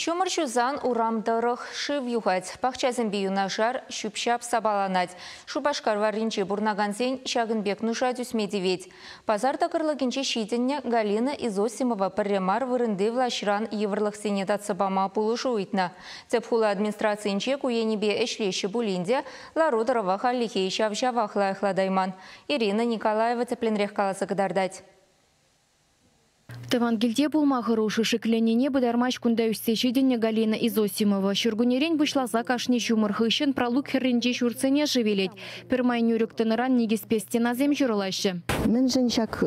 Шумыршузан урамдырых шив юхать. Пахчазын биюнашар шүпшап сабаланать. Шубашкар варинче бурнаганзен шагынбек нуша дюсмедевет. Пазар такырлыгинче шиденне Галина Изосимова парремар вырынды влашран еврлых сенедат сабама пулышу уйтна. Цепхула администрациинче куенебе эшлеші булинде лародарова халлихей шавжавах лайхладайман. Ирина Николаева цепленрех каласы кадардать. Тавангильде булмағыру шишікленене бұдармаш күнда үстешедіне Галина Изосимова. Шүргунерен бұшлаза кашне шумырхышын пролук херренде шурцене живелет. Пермайн юріктіныран негеспестен азем жүрілашы. Мен женщак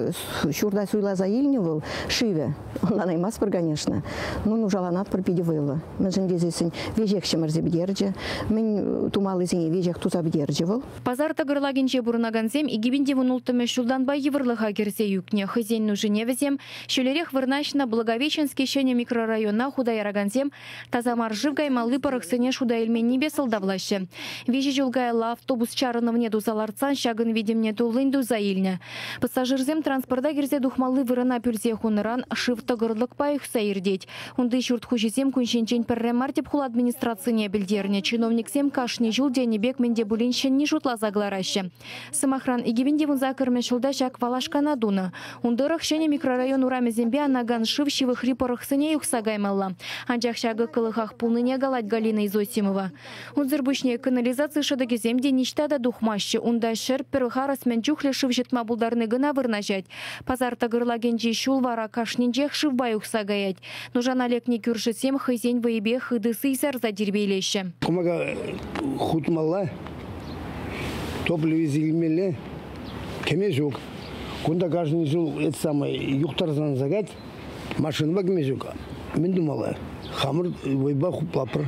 шурда суйлаза еліне был шиве. Ондан аймас бір, конечно. Но жаланат бір педевыйлы. Мен жендезесін вежек шымырзе бідерді. Мен тумалы зене вежек туза бідерді был. Пазар тағырлагенче бұрынаганзем, игибінде вұнултымы шулдан бай еврлыға керсе юкне. Хызен нужыне візем, шөлерех вырнашына Благовещенский шене микрорайона худаяраганзем, тазамар живгай малы парықсыне шудайлмен небе сылдавлашы. Вежі жылгайла автобус чарынывне дузаларцан шагын ведемне тулын дузаилне. Пассажирзем транспорта керзе духмалы вырына пюрзе хуныран шив тағырлық пайық сайырдеть. Унды шурт хужизем күншенчен пірремар деп хул администрацияне білдерне. Чиновниксем кашни жул денебек менде бұліншен не жұтла загларашы. Самахран игивенде вунза кірмешілда жак валашкана дуны. Ундырық шене микрорайон урамезембе анаган шив шивых рипорықсыне юқсагаймалла. Анжақ шағы кылыхақ пулныне галать Галина Изосимова. Унзырбышне канализация шадагеземде ништада духмашы. Унда шер перхарасмен чухле шив жетма булдарны гына вырнажать. Пазар тағырлагенже шул вара кашнинжех шивбай юқсагаять. Нужан олекне күршісем хызен вайбе хыдысы изар задербейлеші. Кумага хутмалла, топливе зилмеле, кеме жоқ. Кунда каждый жыл это самое юхтарзан загать, машина багме жоқ. Мен думала, хамыр вайба хуплапыр.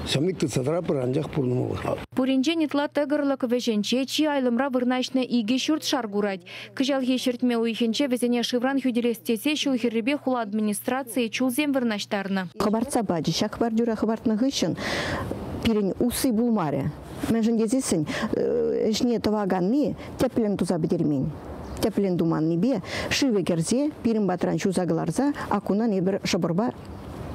Самикты цатрапыр анжақ пурнумы. Пуринже нетла тегырлык веженче, чи айлымра вырнашны иге шурт шаргурать. Кыжал ешертме уйхенче везене шивран хюделестесе шул херребе хула администрации чулзем вырнаштарны. Хабарца баджи, шак бардюра хабартны гышын, пирень усы булмаре. Мен жендезесін, эшне таваганны, теплен туза бедермень. Теплен думан небе, шиве керзе, пирин батран чузагларза, акуна небір шабырба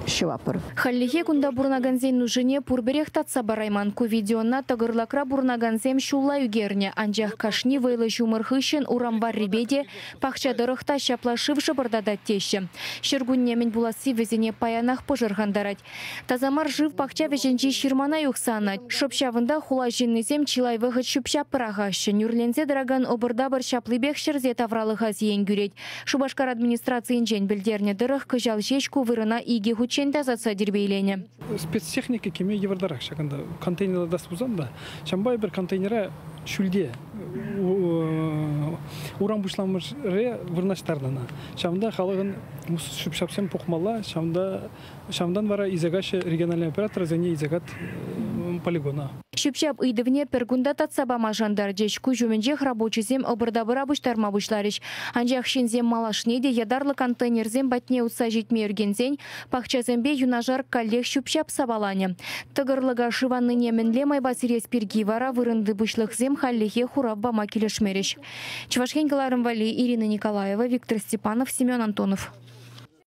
шивапыр. Халлихе кунда бурнаганзен нужыне пурберех татса барайман ку видеона тагырлакра бурнаганзем шулла югерне. Анжах кашни вайлы жумырхышын урамбар ребеде пахчадырықта шаплашыв жыбырдадат теші. Шергуннемен буласы везене паянах пожыргандарать. Тазамар жив пахча везенче ширмана юқсанать. Шопшавында хула жиннезем чилай выхыт шупша пырағашы. Нюрлензе дыраган обырда бір шаплыбех шырзе тавралыға зиен гюреть. Шубашкар администрациян жен білдерне дырық кыжал жешку вырына иге Чентазаца дербейлене. Спецтехника кеме евардарах шаганда контейнерда дастузанда. Шамбай бір контейнера шүлде урам бушламыш ре вырнаштардана. Шамда халыгын шупшапсем пухмала, шамдан вара изагаш региональный оператор зане изагат полигона. Шупшап ыйдывне пергунда татсабама жандар жечку жуменжех рабочизем обырдабыра буштарма бушларыш. Анжақ шинзем малашнеде ядарлы контейнерзем батне утса жетме өргензен, пахчазембе юнажар коллег шупшап сабалане. Тыгырлыга шыванны неменле майбасирес пиргивара вырынды бушлықзем халлихе хураббама келешмереш. Чувашкенкаларым Вали, Ирина Николаева, Виктор Степанов, Семен Антонов.